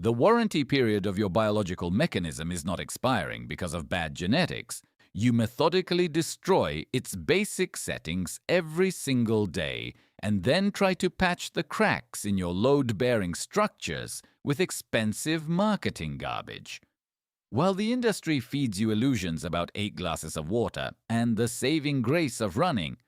The warranty period of your biological mechanism is not expiring because of bad genetics. You methodically destroy its basic settings every single day and then try to patch the cracks in your load-bearing structures with expensive marketing garbage. While the industry feeds you illusions about 8 glasses of water and the saving grace of running,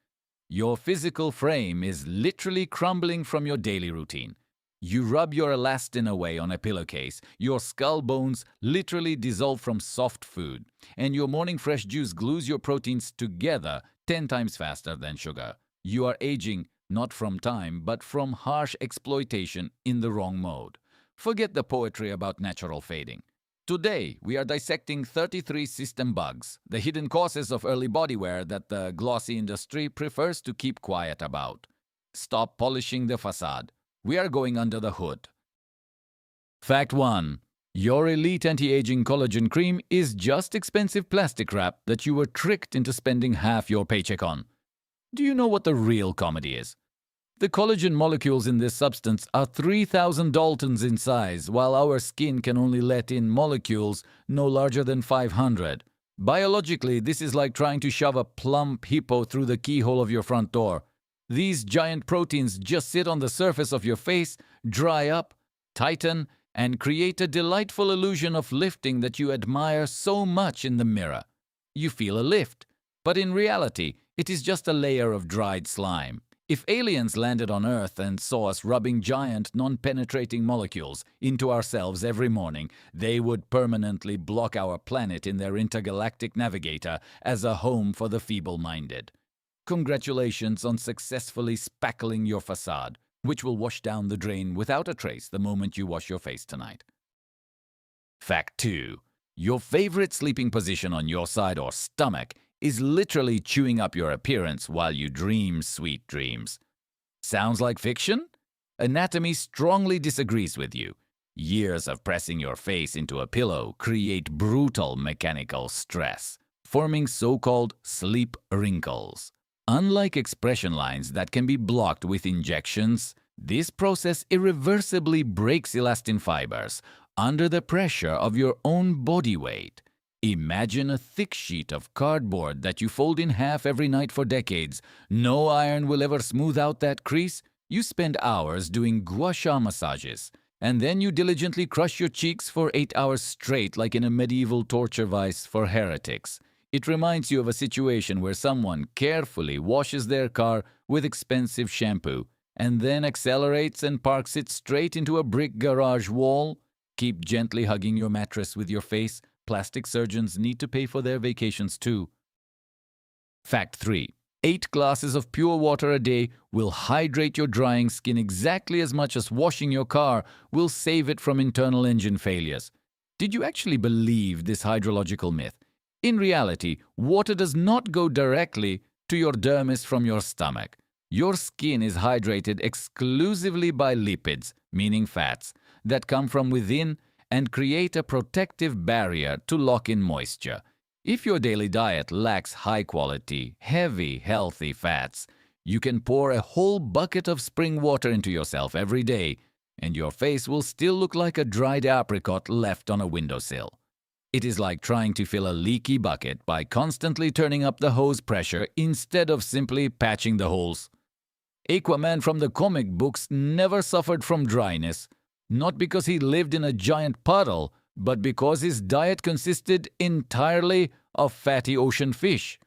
your physical frame is literally crumbling from your daily routine. You rub your elastin away on a pillowcase, your skull bones literally dissolve from soft food, and your morning fresh juice glues your proteins together 10 times faster than sugar. You are aging not from time, but from harsh exploitation in the wrong mode. Forget the poetry about natural fading. Today, we are dissecting 33 system bugs, the hidden causes of early body wear that the glossy industry prefers to keep quiet about. Stop polishing the facade. We are going under the hood. Fact 1. Your elite anti-aging collagen cream is just expensive plastic wrap that you were tricked into spending half your paycheck on. Do you know what the real comedy is? The collagen molecules in this substance are 3,000 daltons in size, while our skin can only let in molecules no larger than 500. Biologically, this is like trying to shove a plump hippo through the keyhole of your front door. These giant proteins just sit on the surface of your face, dry up, tighten, and create a delightful illusion of lifting that you admire so much in the mirror. You feel a lift, but in reality, it is just a layer of dried slime. If aliens landed on Earth and saw us rubbing giant, non-penetrating molecules into ourselves every morning, they would permanently block our planet in their intergalactic navigator as a home for the feeble-minded. Congratulations on successfully spackling your facade, which will wash down the drain without a trace the moment you wash your face tonight. Fact 2. Your favorite sleeping position on your side or stomach is literally chewing up your appearance while you dream sweet dreams. Sounds like fiction? Anatomy strongly disagrees with you. Years of pressing your face into a pillow create brutal mechanical stress, forming so-called sleep wrinkles. Unlike expression lines that can be blocked with injections, this process irreversibly breaks elastin fibers under the pressure of your own body weight. Imagine a thick sheet of cardboard that you fold in half every night for decades. No iron will ever smooth out that crease. You spend hours doing gua sha massages, and then you diligently crush your cheeks for 8 hours straight like in a medieval torture vice for heretics. It reminds you of a situation where someone carefully washes their car with expensive shampoo and then accelerates and parks it straight into a brick garage wall. Keep gently hugging your mattress with your face. Plastic surgeons need to pay for their vacations too. Fact 3. 8 glasses of pure water a day will hydrate your drying skin exactly as much as washing your car will save it from internal engine failures. Did you actually believe this hydrological myth? In reality, water does not go directly to your dermis from your stomach. Your skin is hydrated exclusively by lipids, meaning fats, that come from within and create a protective barrier to lock in moisture. If your daily diet lacks high-quality, heavy, healthy fats, you can pour a whole bucket of spring water into yourself every day, and your face will still look like a dried apricot left on a windowsill. It is like trying to fill a leaky bucket by constantly turning up the hose pressure instead of simply patching the holes. Aquaman from the comic books never suffered from dryness, not because he lived in a giant puddle, but because his diet consisted entirely of fatty ocean fish.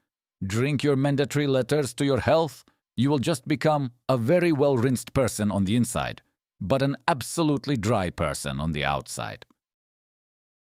Drink your mandatory letters to your health, you will just become a very well-rinsed person on the inside, but an absolutely dry person on the outside.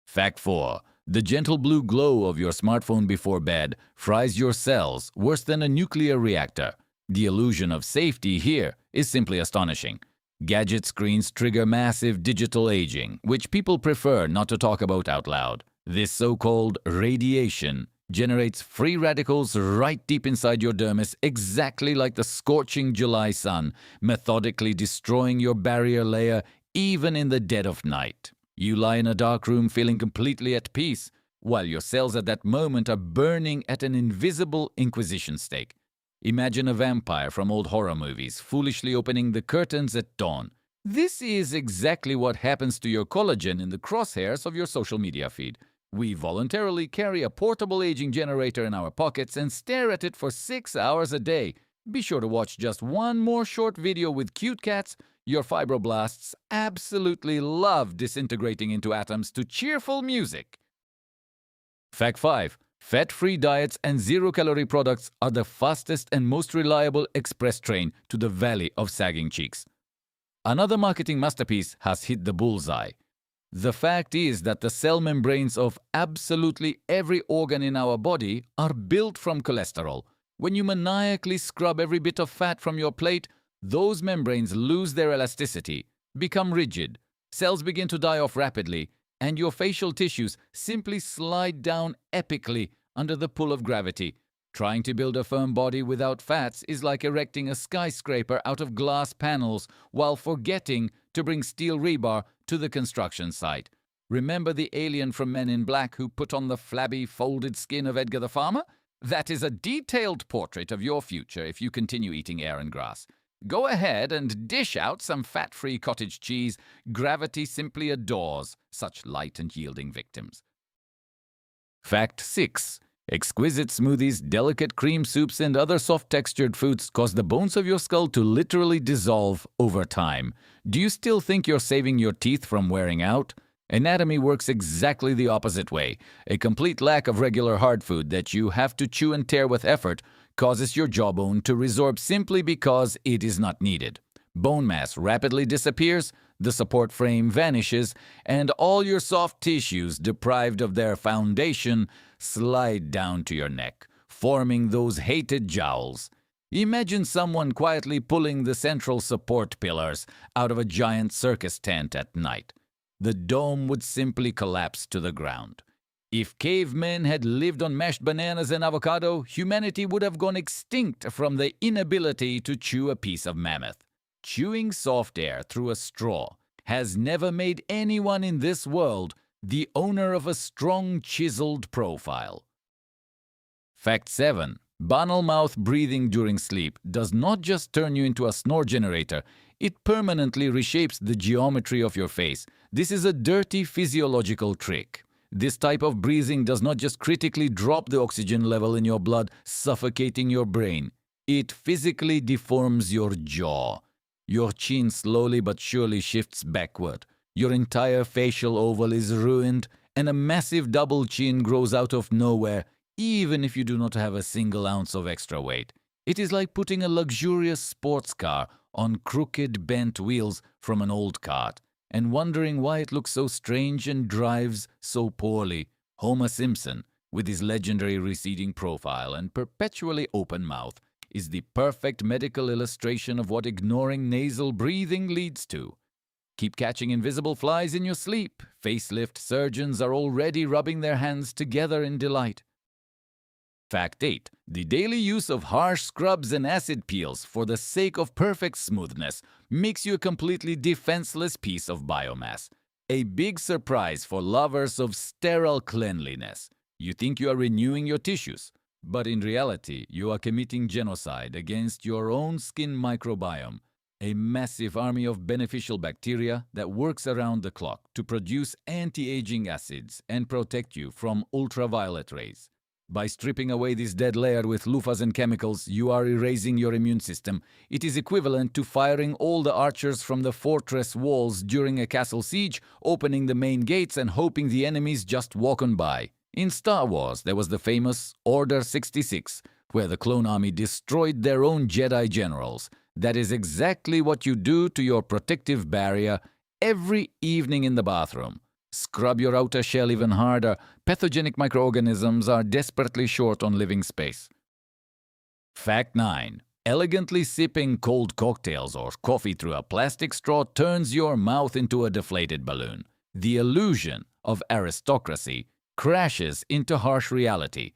Fact 4. The gentle blue glow of your smartphone before bed fries your cells worse than a nuclear reactor. The illusion of safety here is simply astonishing. Gadget screens trigger massive digital aging, which people prefer not to talk about out loud. This so-called radiation generates free radicals right deep inside your dermis, exactly like the scorching July sun, methodically destroying your barrier layer even in the dead of night. You lie in a dark room feeling completely at peace, while your cells at that moment are burning at an invisible inquisition stake. Imagine a vampire from old horror movies foolishly opening the curtains at dawn. This is exactly what happens to your collagen in the crosshairs of your social media feed. We voluntarily carry a portable aging generator in our pockets and stare at it for 6 hours a day. Be sure to watch just one more short video with cute cats. Your fibroblasts absolutely love disintegrating into atoms to cheerful music. Fact 5. Fat-free diets and zero-calorie products are the fastest and most reliable express train to the valley of sagging cheeks. Another marketing masterpiece has hit the bullseye. The fact is that the cell membranes of absolutely every organ in our body are built from cholesterol. When you maniacally scrub every bit of fat from your plate, those membranes lose their elasticity, become rigid, cells begin to die off rapidly, and your facial tissues simply slide down epically under the pull of gravity. Trying to build a firm body without fats is like erecting a skyscraper out of glass panels while forgetting to bring steel rebar to the construction site. Remember the alien from Men in Black who put on the flabby, folded skin of Edgar the Farmer? That is a detailed portrait of your future if you continue eating air and grass. Go ahead and dish out some fat-free cottage cheese. Gravity simply adores such light and yielding victims. Fact 6. Exquisite smoothies, delicate cream soups, and other soft-textured foods cause the bones of your skull to literally dissolve over time. Do you still think you're saving your teeth from wearing out? Anatomy works exactly the opposite way. A complete lack of regular hard food that you have to chew and tear with effort causes your jawbone to resorb simply because it is not needed. Bone mass rapidly disappears, the support frame vanishes, and all your soft tissues, deprived of their foundation, slide down to your neck, forming those hated jowls. Imagine someone quietly pulling the central support pillars out of a giant circus tent at night. The dome would simply collapse to the ground. If cavemen had lived on mashed bananas and avocado, humanity would have gone extinct from the inability to chew a piece of mammoth. Chewing soft air through a straw has never made anyone in this world the owner of a strong, chiseled profile. Fact 7. Banal mouth breathing during sleep does not just turn you into a snore generator, it permanently reshapes the geometry of your face. This is a dirty physiological trick. This type of breathing does not just critically drop the oxygen level in your blood, suffocating your brain. It physically deforms your jaw. Your chin slowly but surely shifts backward. Your entire facial oval is ruined, and a massive double chin grows out of nowhere, even if you do not have a single ounce of extra weight. It is like putting a luxurious sports car on crooked, bent wheels from an old cart, and wondering why it looks so strange and drives so poorly. Homer Simpson, with his legendary receding profile and perpetually open mouth, is the perfect medical illustration of what ignoring nasal breathing leads to. Keep catching invisible flies in your sleep. Facelift surgeons are already rubbing their hands together in delight. Fact 8. The daily use of harsh scrubs and acid peels for the sake of perfect smoothness makes you a completely defenseless piece of biomass. A big surprise for lovers of sterile cleanliness. You think you are renewing your tissues, but in reality, you are committing genocide against your own skin microbiome, a massive army of beneficial bacteria that works around the clock to produce anti-aging acids and protect you from ultraviolet rays. By stripping away this dead layer with loofahs and chemicals, you are erasing your immune system. It is equivalent to firing all the archers from the fortress walls during a castle siege, opening the main gates and hoping the enemies just walk on by. In Star Wars, there was the famous Order 66, where the clone army destroyed their own Jedi generals. That is exactly what you do to your protective barrier every evening in the bathroom. Scrub your outer shell even harder. Pathogenic microorganisms are desperately short on living space. Fact 9. Elegantly sipping cold cocktails or coffee through a plastic straw turns your mouth into a deflated balloon. The illusion of aristocracy crashes into harsh reality.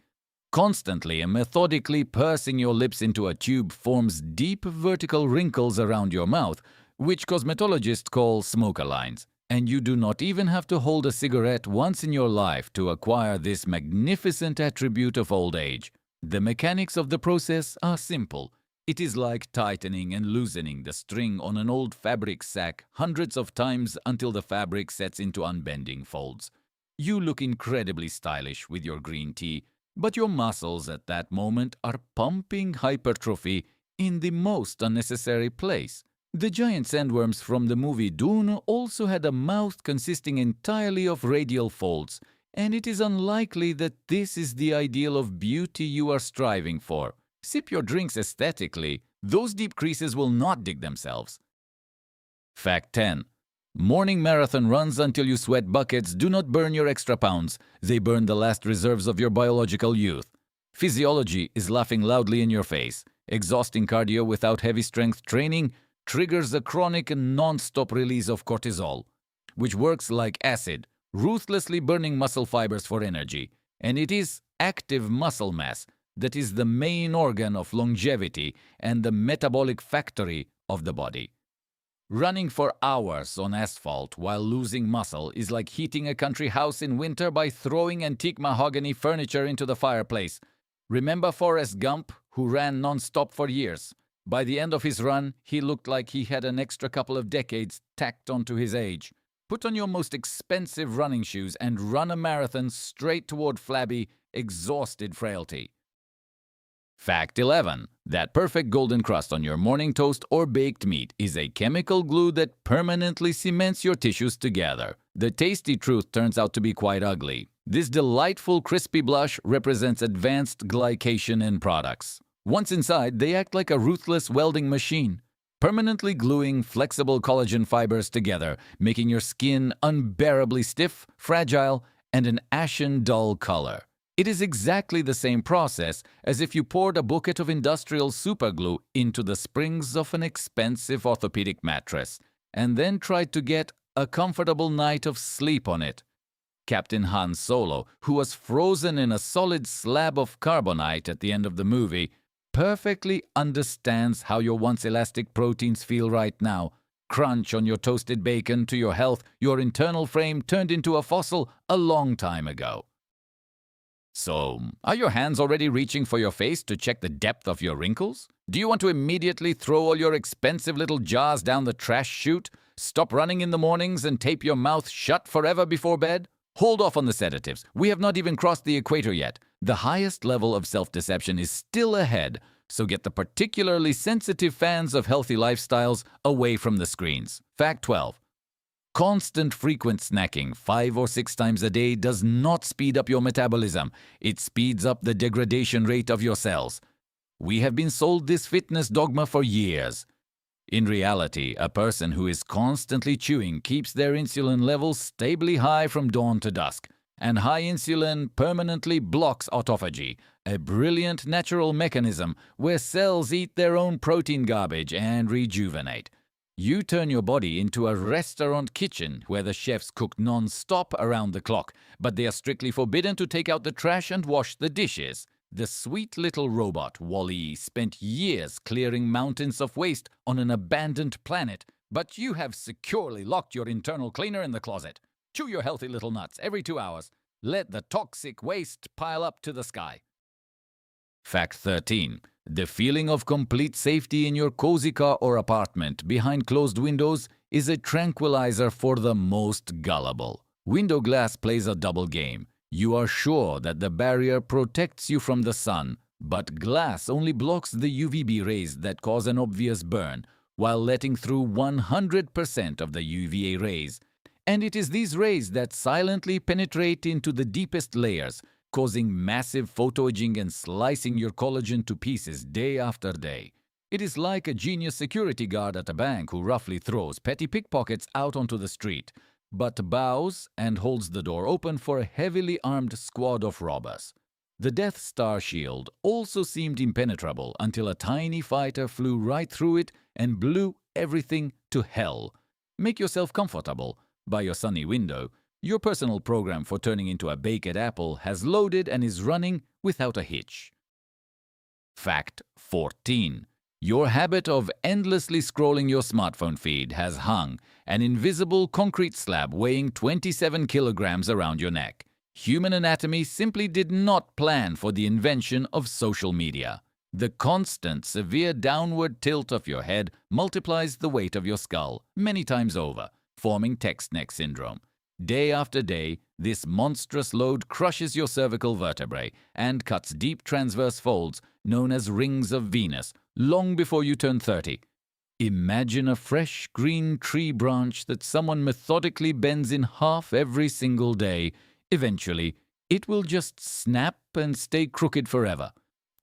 Constantly and methodically pursing your lips into a tube forms deep vertical wrinkles around your mouth, which cosmetologists call smoker lines. And you do not even have to hold a cigarette once in your life to acquire this magnificent attribute of old age. The mechanics of the process are simple. It is like tightening and loosening the string on an old fabric sack hundreds of times until the fabric sets into unbending folds. You look incredibly stylish with your green tea, but your muscles at that moment are pumping hypertrophy in the most unnecessary place. The giant sandworms from the movie Dune also had a mouth consisting entirely of radial folds, and it is unlikely that this is the ideal of beauty you are striving for. Sip your drinks aesthetically, those deep creases will not dig themselves. Fact 10. Morning marathon runs until you sweat buckets do not burn your extra pounds, they burn the last reserves of your biological youth. Physiology is laughing loudly in your face. Exhausting cardio without heavy strength training triggers a chronic and non-stop release of cortisol, which works like acid, ruthlessly burning muscle fibers for energy. And it is active muscle mass that is the main organ of longevity and the metabolic factory of the body. Running for hours on asphalt while losing muscle is like heating a country house in winter by throwing antique mahogany furniture into the fireplace. Remember Forrest Gump, who ran non-stop for years? By the end of his run, he looked like he had an extra couple of decades tacked onto his age. Put on your most expensive running shoes and run a marathon straight toward flabby, exhausted frailty. Fact 11. That perfect golden crust on your morning toast or baked meat is a chemical glue that permanently cements your tissues together. The tasty truth turns out to be quite ugly. This delightful crispy blush represents advanced glycation end products. Once inside, they act like a ruthless welding machine, permanently gluing flexible collagen fibers together, making your skin unbearably stiff, fragile, and an ashen dull color. It is exactly the same process as if you poured a bucket of industrial superglue into the springs of an expensive orthopedic mattress and then tried to get a comfortable night of sleep on it. Captain Han Solo, who was frozen in a solid slab of carbonite at the end of the movie, perfectly understands how your once elastic proteins feel right now. Crunch on your toasted bacon to your health, your internal frame turned into a fossil a long time ago. So, are your hands already reaching for your face to check the depth of your wrinkles? Do you want to immediately throw all your expensive little jars down the trash chute, stop running in the mornings, and tape your mouth shut forever before bed? Hold off on the sedatives. We have not even crossed the equator yet. The highest level of self-deception is still ahead, so get the particularly sensitive fans of healthy lifestyles away from the screens. Fact 12. Constant frequent snacking 5 or 6 times a day does not speed up your metabolism. It speeds up the degradation rate of your cells. We have been sold this fitness dogma for years. In reality, a person who is constantly chewing keeps their insulin levels stably high from dawn to dusk, and high insulin permanently blocks autophagy, a brilliant natural mechanism where cells eat their own protein garbage and rejuvenate. You turn your body into a restaurant kitchen where the chefs cook non-stop around the clock, but they are strictly forbidden to take out the trash and wash the dishes. The sweet little robot, Wall-E, spent years clearing mountains of waste on an abandoned planet, but you have securely locked your internal cleaner in the closet. Chew your healthy little nuts every 2 hours. Let the toxic waste pile up to the sky. Fact 13. The feeling of complete safety in your cozy car or apartment behind closed windows is a tranquilizer for the most gullible. Window glass plays a double game. You are sure that the barrier protects you from the sun, but glass only blocks the UVB rays that cause an obvious burn, while letting through 100% of the UVA rays. And it is these rays that silently penetrate into the deepest layers, causing massive photoaging and slicing your collagen to pieces day after day. It is like a genius security guard at a bank who roughly throws petty pickpockets out onto the street, but bows and holds the door open for a heavily armed squad of robbers. The Death Star shield also seemed impenetrable until a tiny fighter flew right through it and blew everything to hell. Make yourself comfortable by your sunny window. Your personal program for turning into a baked apple has loaded and is running without a hitch. Fact 14. Your habit of endlessly scrolling your smartphone feed has hung an invisible concrete slab weighing 27 kilograms around your neck. Human anatomy simply did not plan for the invention of social media. The constant, severe downward tilt of your head multiplies the weight of your skull many times over, forming text neck syndrome. Day after day, this monstrous load crushes your cervical vertebrae and cuts deep transverse folds known as rings of Venus long before you turn 30. Imagine a fresh green tree branch that someone methodically bends in half every single day. Eventually, it will just snap and stay crooked forever.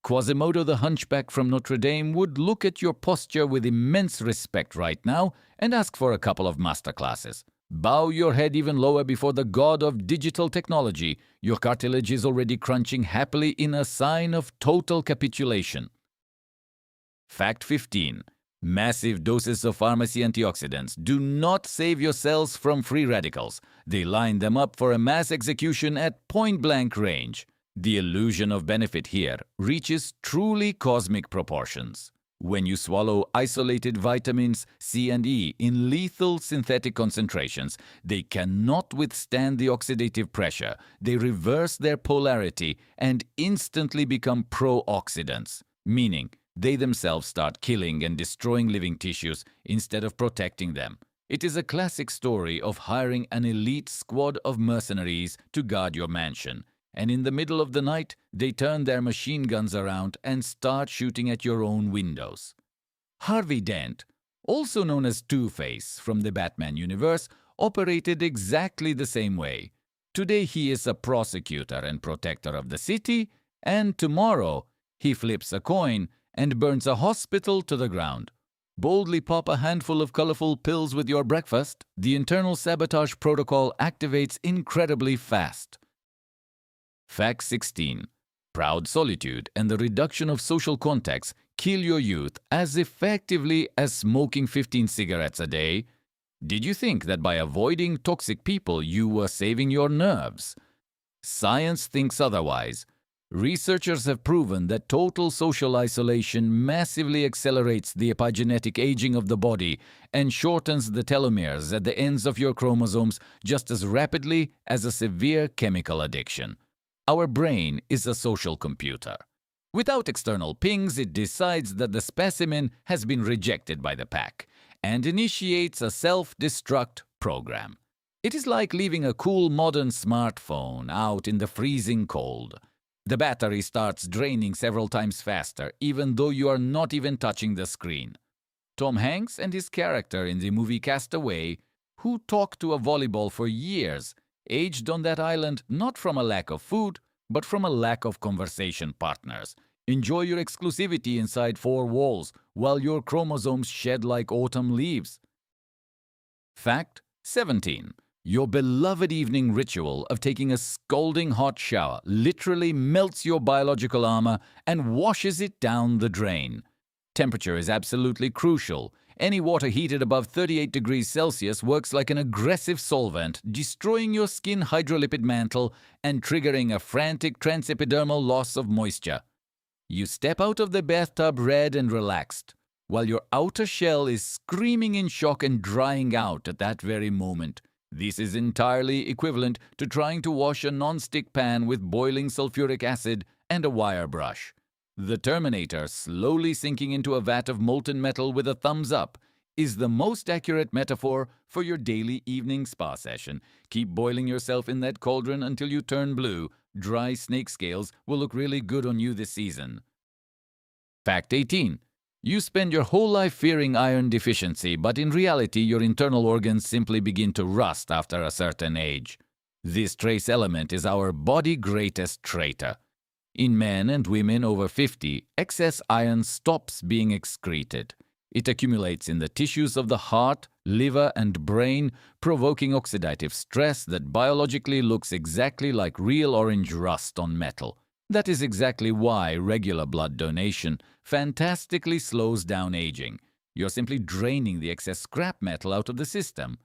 Quasimodo the hunchback from Notre Dame would look at your posture with immense respect right now and ask for a couple of masterclasses. Bow your head even lower before the god of digital technology. Your cartilage is already crunching happily in a sign of total capitulation. Fact 15. Massive doses of pharmacy antioxidants do not save your cells from free radicals. They line them up for a mass execution at point-blank range. The illusion of benefit here reaches truly cosmic proportions. When you swallow isolated vitamins C and E in lethal synthetic concentrations, they cannot withstand the oxidative pressure. They reverse their polarity and instantly become pro-oxidants, meaning they themselves start killing and destroying living tissues instead of protecting them. It is a classic story of hiring an elite squad of mercenaries to guard your mansion, and in the middle of the night, they turn their machine guns around and start shooting at your own windows. Harvey Dent, also known as Two-Face from the Batman universe, operated exactly the same way. Today he is a prosecutor and protector of the city, and tomorrow he flips a coin and burns a hospital to the ground. Boldly pop a handful of colorful pills with your breakfast. The internal sabotage protocol activates incredibly fast. Fact 16. Proud solitude and the reduction of social contacts kill your youth as effectively as smoking 15 cigarettes a day. Did you think that by avoiding toxic people you were saving your nerves? Science thinks otherwise. Researchers have proven that total social isolation massively accelerates the epigenetic aging of the body and shortens the telomeres at the ends of your chromosomes just as rapidly as a severe chemical addiction. Our brain is a social computer. Without external pings, it decides that the specimen has been rejected by the pack and initiates a self-destruct program. It is like leaving a cool modern smartphone out in the freezing cold. The battery starts draining several times faster, even though you are not even touching the screen. Tom Hanks and his character in the movie Castaway, who talked to a volleyball for years, aged on that island not from a lack of food, but from a lack of conversation partners. Enjoy your exclusivity inside four walls while your chromosomes shed like autumn leaves. Fact 17. Your beloved evening ritual of taking a scalding hot shower literally melts your biological armor and washes it down the drain. Temperature is absolutely crucial. Any water heated above 38 degrees Celsius works like an aggressive solvent, destroying your skin hydrolipid mantle and triggering a frantic transepidermal loss of moisture. You step out of the bathtub red and relaxed, while your outer shell is screaming in shock and drying out at that very moment. This is entirely equivalent to trying to wash a non-stick pan with boiling sulfuric acid and a wire brush. The Terminator slowly sinking into a vat of molten metal with a thumbs up is the most accurate metaphor for your daily evening spa session. Keep boiling yourself in that cauldron until you turn blue. Dry snake scales will look really good on you this season. Fact 18. You spend your whole life fearing iron deficiency, but in reality your internal organs simply begin to rust after a certain age. This trace element is our body's greatest traitor. In men and women over 50, excess iron stops being excreted. It accumulates in the tissues of the heart, liver, and brain, provoking oxidative stress that biologically looks exactly like real orange rust on metal. That is exactly why regular blood donation fantastically slows down aging. You're simply draining the excess scrap metal out of the system.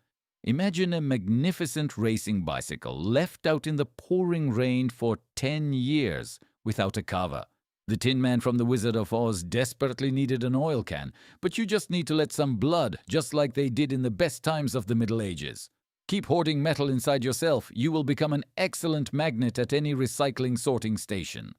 Imagine a magnificent racing bicycle left out in the pouring rain for 10 years without a cover. The Tin Man from The Wizard of Oz desperately needed an oil can, but you just need to let some blood, just like they did in the best times of the Middle Ages. Keep hoarding metal inside yourself. You will become an excellent magnet at any recycling sorting station.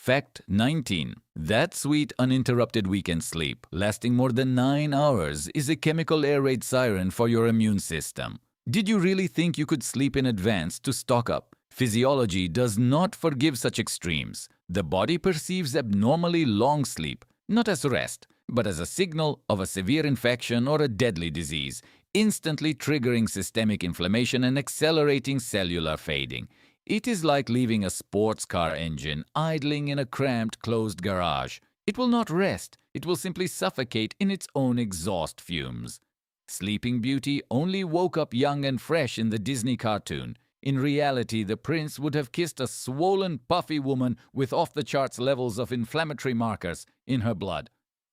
Fact 19. That sweet uninterrupted weekend sleep, lasting more than 9 hours, is a chemical air raid siren for your immune system. Did you really think you could sleep in advance to stock up? Physiology does not forgive such extremes. The body perceives abnormally long sleep, not as rest, but as a signal of a severe infection or a deadly disease, instantly triggering systemic inflammation and accelerating cellular fading. It is like leaving a sports car engine idling in a cramped, closed garage. It will not rest. It will simply suffocate in its own exhaust fumes. Sleeping Beauty only woke up young and fresh in the Disney cartoon. In reality, the prince would have kissed a swollen, puffy woman with off-the-charts levels of inflammatory markers in her blood.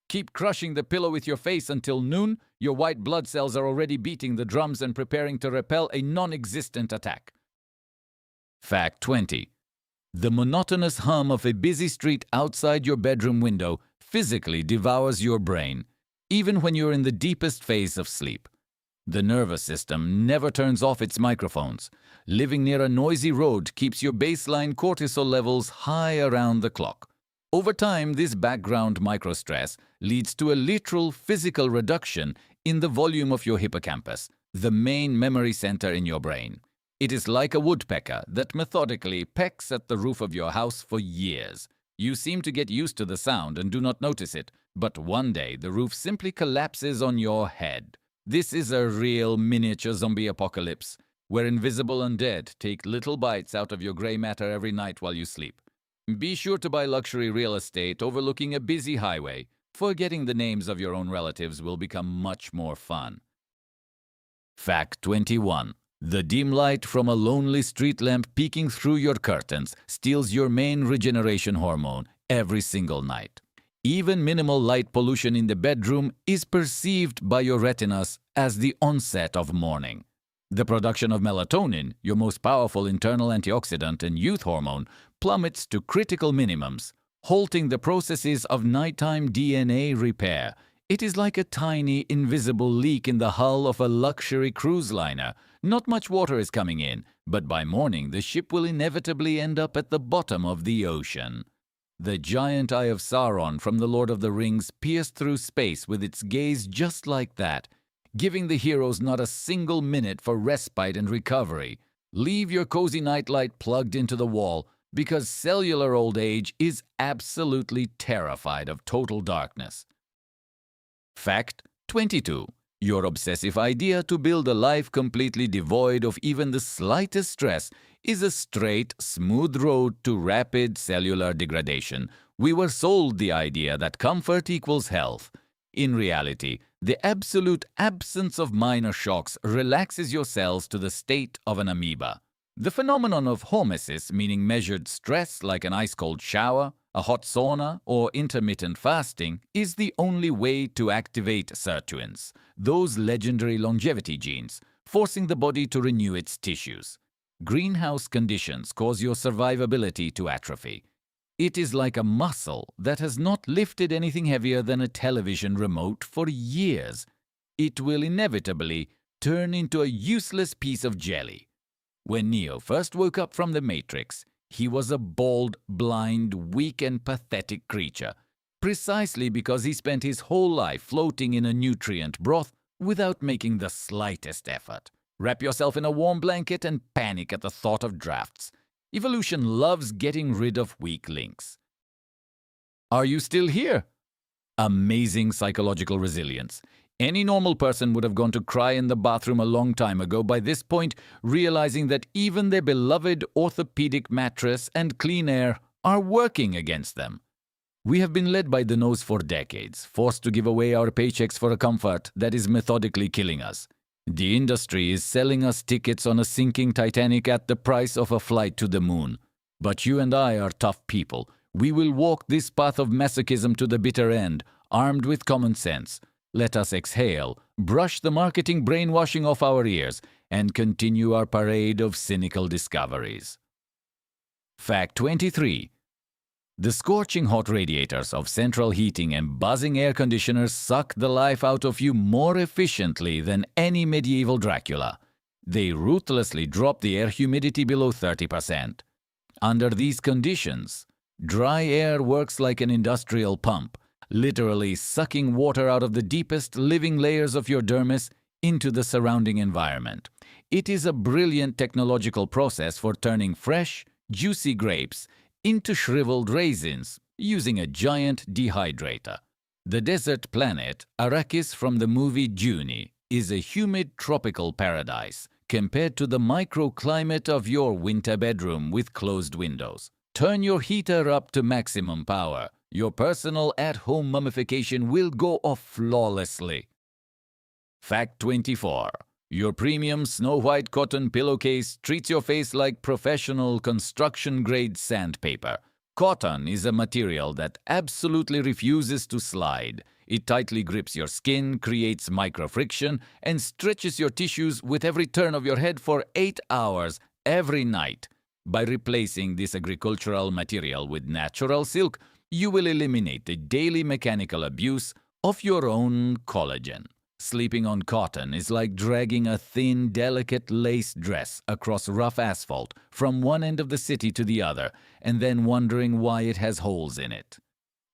Keep crushing the pillow with your face until noon. Your white blood cells are already beating the drums and preparing to repel a non-existent attack. Fact 20. The monotonous hum of a busy street outside your bedroom window physically devours your brain, even when you're in the deepest phase of sleep. The nervous system never turns off its microphones. Living near a noisy road keeps your baseline cortisol levels high around the clock. Over time, this background microstress leads to a literal physical reduction in the volume of your hippocampus, the main memory center in your brain. It is like a woodpecker that methodically pecks at the roof of your house for years. You seem to get used to the sound and do not notice it, but one day the roof simply collapses on your head. This is a real miniature zombie apocalypse, where invisible undead take little bites out of your gray matter every night while you sleep. Be sure to buy luxury real estate overlooking a busy highway. Forgetting the names of your own relatives will become much more fun. Fact 21. The dim light from a lonely street lamp peeking through your curtains steals your main regeneration hormone every single night. Even minimal light pollution in the bedroom is perceived by your retinas as the onset of morning. The production of melatonin, your most powerful internal antioxidant and youth hormone, plummets to critical minimums, halting the processes of nighttime DNA repair. It is like a tiny, invisible leak in the hull of a luxury cruise liner. Not much water is coming in, but by morning the ship will inevitably end up at the bottom of the ocean. The giant eye of Sauron from The Lord of the Rings pierced through space with its gaze just like that, giving the heroes not a single minute for respite and recovery. Leave your cozy nightlight plugged into the wall, because cellular old age is absolutely terrified of total darkness. Fact 22. Your obsessive idea to build a life completely devoid of even the slightest stress is a straight, smooth road to rapid cellular degradation. We were sold the idea that comfort equals health. In reality, the absolute absence of minor shocks relaxes your cells to the state of an amoeba. The phenomenon of hormesis, meaning measured stress like an ice-cold shower, a hot sauna, or intermittent fasting, is the only way to activate sirtuins, those legendary longevity genes, forcing the body to renew its tissues. Greenhouse conditions cause your survivability to atrophy. It is like a muscle that has not lifted anything heavier than a television remote for years. It will inevitably turn into a useless piece of jelly. When Neo first woke up from the Matrix, he was a bald, blind, weak and pathetic creature, precisely because he spent his whole life floating in a nutrient broth without making the slightest effort. Wrap yourself in a warm blanket and panic at the thought of drafts. Evolution loves getting rid of weak links. Are you still here? Amazing psychological resilience. Any normal person would have gone to cry in the bathroom a long time ago by this point, realizing that even their beloved orthopedic mattress and clean air are working against them. We have been led by the nose for decades, forced to give away our paychecks for a comfort that is methodically killing us. The industry is selling us tickets on a sinking Titanic at the price of a flight to the moon. But you and I are tough people. We will walk this path of masochism to the bitter end, armed with common sense. Let us exhale, brush the marketing brainwashing off our ears, and continue our parade of cynical discoveries. Fact 23. The scorching hot radiators of central heating and buzzing air conditioners suck the life out of you more efficiently than any medieval Dracula. They ruthlessly drop the air humidity below 30%. Under these conditions, Dry air works like an industrial pump, literally sucking water out of the deepest living layers of your dermis into the surrounding environment. It is a brilliant technological process for turning fresh, juicy grapes into shriveled raisins using a giant dehydrator. The desert planet, Arrakis from the movie Dune, is a humid tropical paradise compared to the microclimate of your winter bedroom with closed windows. Turn your heater up to maximum power. Your personal at-home mummification will go off flawlessly. Fact 24. Your premium snow-white cotton pillowcase treats your face like professional construction-grade sandpaper. Cotton is a material that absolutely refuses to slide. It tightly grips your skin, creates microfriction, and stretches your tissues with every turn of your head for 8 hours every night. By replacing this agricultural material with natural silk, you will eliminate the daily mechanical abuse of your own collagen. Sleeping on cotton is like dragging a thin, delicate lace dress across rough asphalt from one end of the city to the other, and then wondering why it has holes in it.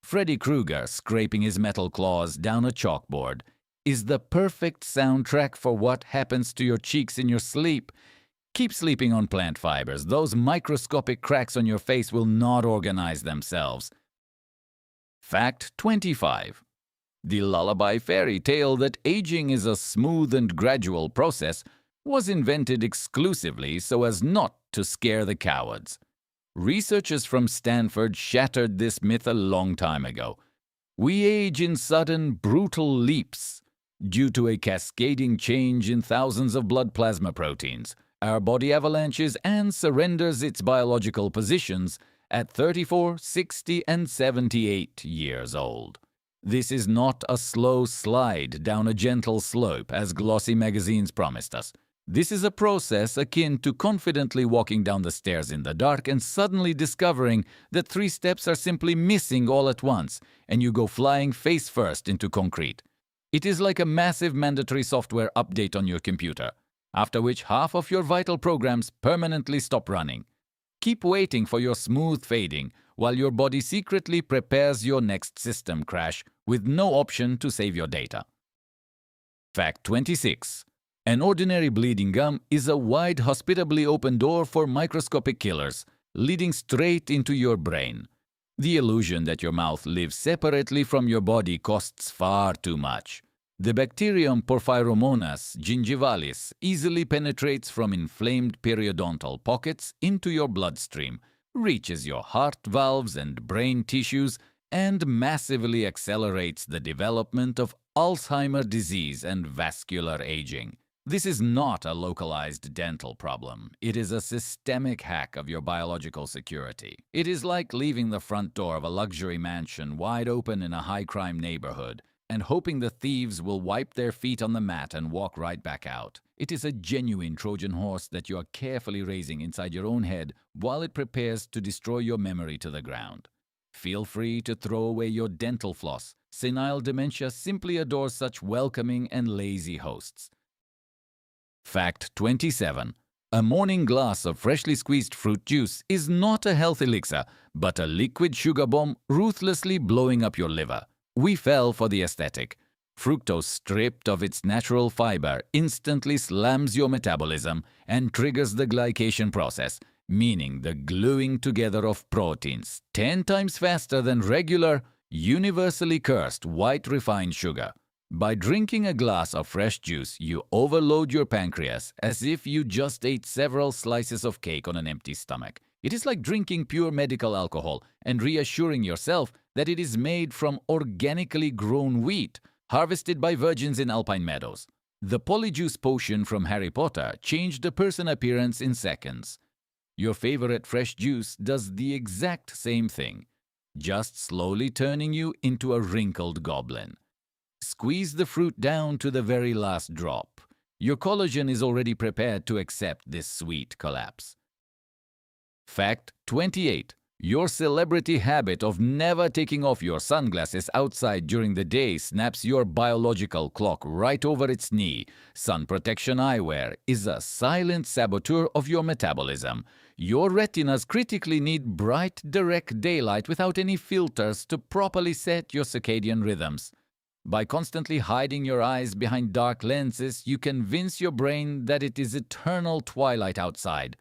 Freddy Krueger scraping his metal claws down a chalkboard is the perfect soundtrack for what happens to your cheeks in your sleep. Keep sleeping on plant fibers. Those microscopic cracks on your face will not organize themselves. Fact 25. The lullaby fairy tale that aging is a smooth and gradual process was invented exclusively so as not to scare the cowards. Researchers from Stanford shattered this myth a long time ago. We age in sudden, brutal leaps due to a cascading change in thousands of blood plasma proteins. Our body avalanches and surrenders its biological positions at 34, 60, and 78 years old. This is not a slow slide down a gentle slope, as glossy magazines promised us. This is a process akin to confidently walking down the stairs in the dark and suddenly discovering that 3 steps are simply missing all at once, and you go flying face first into concrete. It is like a massive mandatory software update on your computer, after which half of your vital programs permanently stop running. Keep waiting for your smooth fading while your body secretly prepares your next system crash with no option to save your data. Fact 26. An ordinary bleeding gum is a wide, hospitably open door for microscopic killers, leading straight into your brain. The illusion that your mouth lives separately from your body costs far too much. The bacterium Porphyromonas gingivalis easily penetrates from inflamed periodontal pockets into your bloodstream, reaches your heart valves and brain tissues, and massively accelerates the development of Alzheimer's disease and vascular aging. This is not a localized dental problem. It is a systemic hack of your biological security. It is like leaving the front door of a luxury mansion wide open in a high-crime neighborhood and hoping the thieves will wipe their feet on the mat and walk right back out. It is a genuine Trojan horse that you are carefully raising inside your own head while it prepares to destroy your memory to the ground. Feel free to throw away your dental floss. Senile dementia simply adores such welcoming and lazy hosts. Fact 27. A morning glass of freshly squeezed fruit juice is not a health elixir, but a liquid sugar bomb ruthlessly blowing up your liver. We fell for the aesthetic. Fructose, stripped of its natural fiber, instantly slams your metabolism and triggers the glycation process, meaning the gluing together of proteins 10 times faster than regular, universally cursed white refined sugar. By drinking a glass of fresh juice, you overload your pancreas as if you just ate several slices of cake on an empty stomach. It is like drinking pure medical alcohol and reassuring yourself that it is made from organically grown wheat, harvested by virgins in alpine meadows. The polyjuice potion from Harry Potter changed a person's appearance in seconds. Your favorite fresh juice does the exact same thing, just slowly turning you into a wrinkled goblin. Squeeze the fruit down to the very last drop. Your collagen is already prepared to accept this sweet collapse. Fact 28. Your celebrity habit of never taking off your sunglasses outside during the day snaps your biological clock right over its knee. Sun protection eyewear is a silent saboteur of your metabolism. Your retinas critically need bright, direct daylight without any filters to properly set your circadian rhythms. By constantly hiding your eyes behind dark lenses, you convince your brain that it is eternal twilight outside,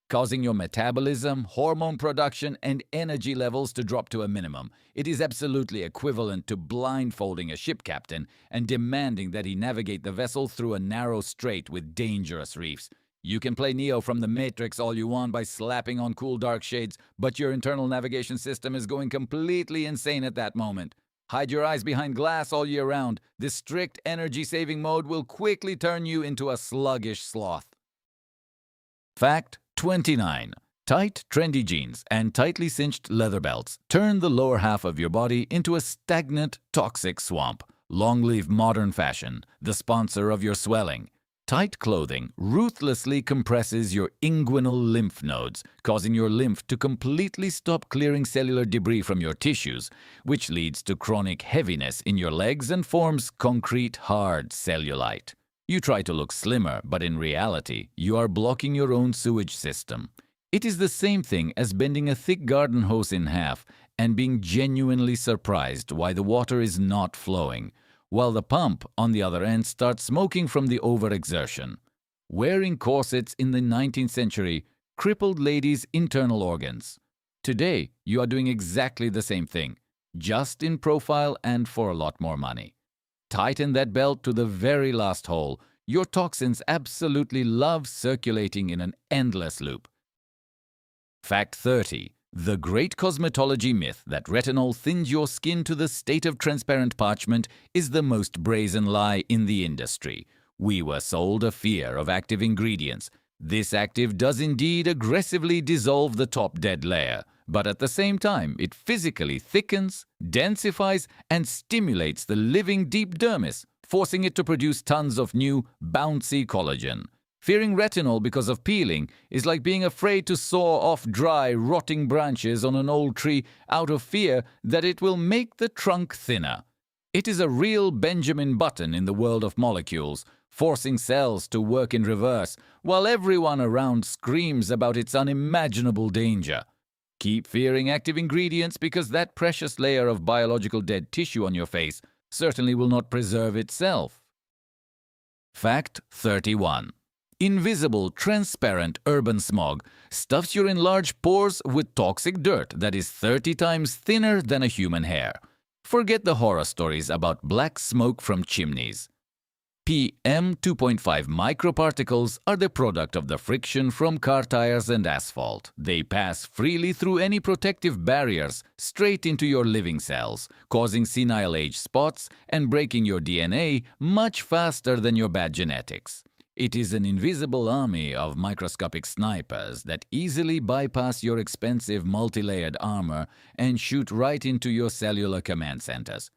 causing your metabolism, hormone production, and energy levels to drop to a minimum. It is absolutely equivalent to blindfolding a ship captain and demanding that he navigate the vessel through a narrow strait with dangerous reefs. You can play Neo from the Matrix all you want by slapping on cool dark shades, but your internal navigation system is going completely insane at that moment. Hide your eyes behind glass all year round. This strict energy-saving mode will quickly turn you into a sluggish sloth. Fact 29. Tight, trendy jeans and tightly cinched leather belts turn the lower half of your body into a stagnant, toxic swamp. Long live modern fashion, the sponsor of your swelling. Tight clothing ruthlessly compresses your inguinal lymph nodes, causing your lymph to completely stop clearing cellular debris from your tissues, which leads to chronic heaviness in your legs and forms concrete, hard cellulite. You try to look slimmer, but in reality, you are blocking your own sewage system. It is the same thing as bending a thick garden hose in half and being genuinely surprised why the water is not flowing, while the pump, on the other end, starts smoking from the overexertion. Wearing corsets in the 19th century crippled ladies' internal organs. Today, you are doing exactly the same thing, just in profile and for a lot more money. Tighten that belt to the very last hole. Your toxins absolutely love circulating in an endless loop. Fact 30. The great cosmetology myth that retinol thins your skin to the state of transparent parchment is the most brazen lie in the industry. We were sold a fear of active ingredients. This active does indeed aggressively dissolve the top dead layer, but at the same time it physically thickens, densifies, and stimulates the living deep dermis, forcing it to produce tons of new, bouncy collagen. Fearing retinol because of peeling is like being afraid to saw off dry, rotting branches on an old tree out of fear that it will make the trunk thinner. It is a real Benjamin Button in the world of molecules, forcing cells to work in reverse, while everyone around screams about its unimaginable danger. Keep fearing active ingredients because that precious layer of biological dead tissue on your face certainly will not preserve itself. Fact 31. Invisible, transparent urban smog stuffs your enlarged pores with toxic dirt that is 30 times thinner than a human hair. Forget the horror stories about black smoke from chimneys. PM 2.5 microparticles are the product of the friction from car tires and asphalt. They pass freely through any protective barriers straight into your living cells, causing senile age spots and breaking your DNA much faster than your bad genetics. It is an invisible army of microscopic snipers that easily bypass your expensive multi-layered armor and shoot right into your cellular command centers.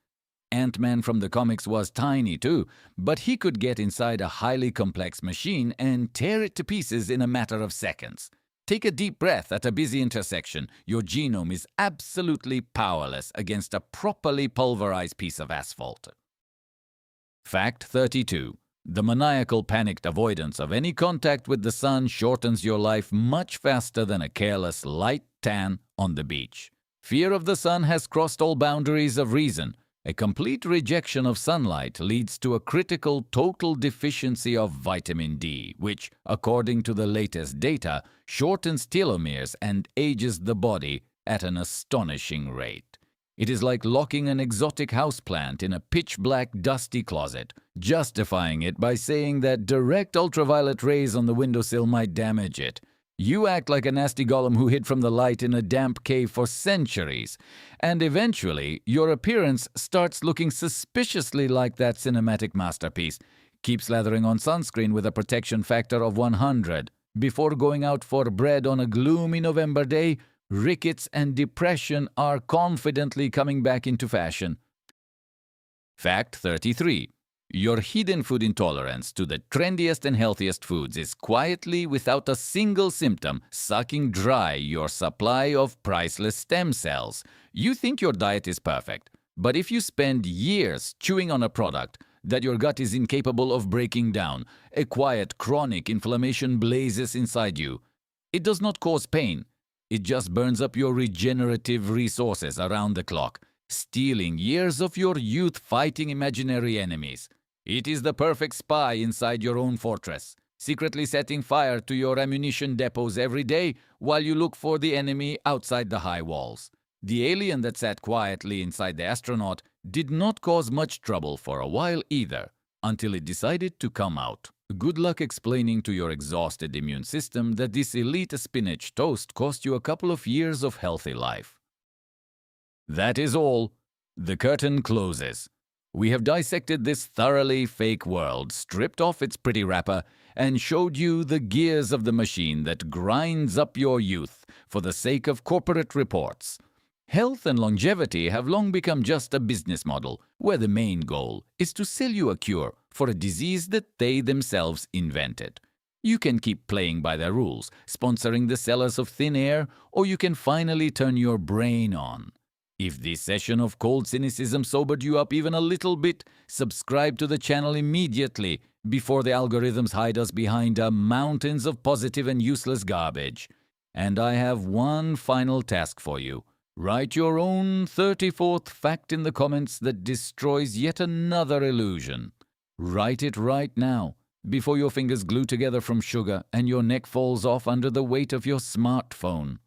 Ant-Man from the comics was tiny too, but he could get inside a highly complex machine and tear it to pieces in a matter of seconds. Take a deep breath at a busy intersection. Your genome is absolutely powerless against a properly pulverized piece of asphalt. Fact 32. The maniacal panicked avoidance of any contact with the sun shortens your life much faster than a careless light tan on the beach. Fear of the sun has crossed all boundaries of reason. A complete rejection of sunlight leads to a critical total deficiency of vitamin D, which, according to the latest data, shortens telomeres and ages the body at an astonishing rate. It is like locking an exotic houseplant in a pitch-black, dusty closet, justifying it by saying that direct ultraviolet rays on the windowsill might damage it. You act like a nasty golem who hid from the light in a damp cave for centuries, and eventually your appearance starts looking suspiciously like that cinematic masterpiece. Keep slathering on sunscreen with a protection factor of 100. Before going out for bread on a gloomy November day, rickets and depression are confidently coming back into fashion. Fact 33. Your hidden food intolerance to the trendiest and healthiest foods is quietly, without a single symptom, sucking dry your supply of priceless stem cells. You think your diet is perfect, but if you spend years chewing on a product that your gut is incapable of breaking down, a quiet, chronic inflammation blazes inside you. It does not cause pain. It just burns up your regenerative resources around the clock, stealing years of your youth fighting imaginary enemies. It is the perfect spy inside your own fortress, secretly setting fire to your ammunition depots every day while you look for the enemy outside the high walls. The alien that sat quietly inside the astronaut did not cause much trouble for a while either, until it decided to come out. Good luck explaining to your exhausted immune system that this elite spinach toast cost you a couple of years of healthy life. That is all. The curtain closes. We have dissected this thoroughly fake world, stripped off its pretty wrapper, and showed you the gears of the machine that grinds up your youth for the sake of corporate reports. Health and longevity have long become just a business model, where the main goal is to sell you a cure for a disease that they themselves invented. You can keep playing by their rules, sponsoring the sellers of thin air, or you can finally turn your brain on. If this session of cold cynicism sobered you up even a little bit, subscribe to the channel immediately before the algorithms hide us behind mountains of positive and useless garbage. And I have one final task for you. Write your own 34th fact in the comments that destroys yet another illusion. Write it right now, before your fingers glue together from sugar and your neck falls off under the weight of your smartphone.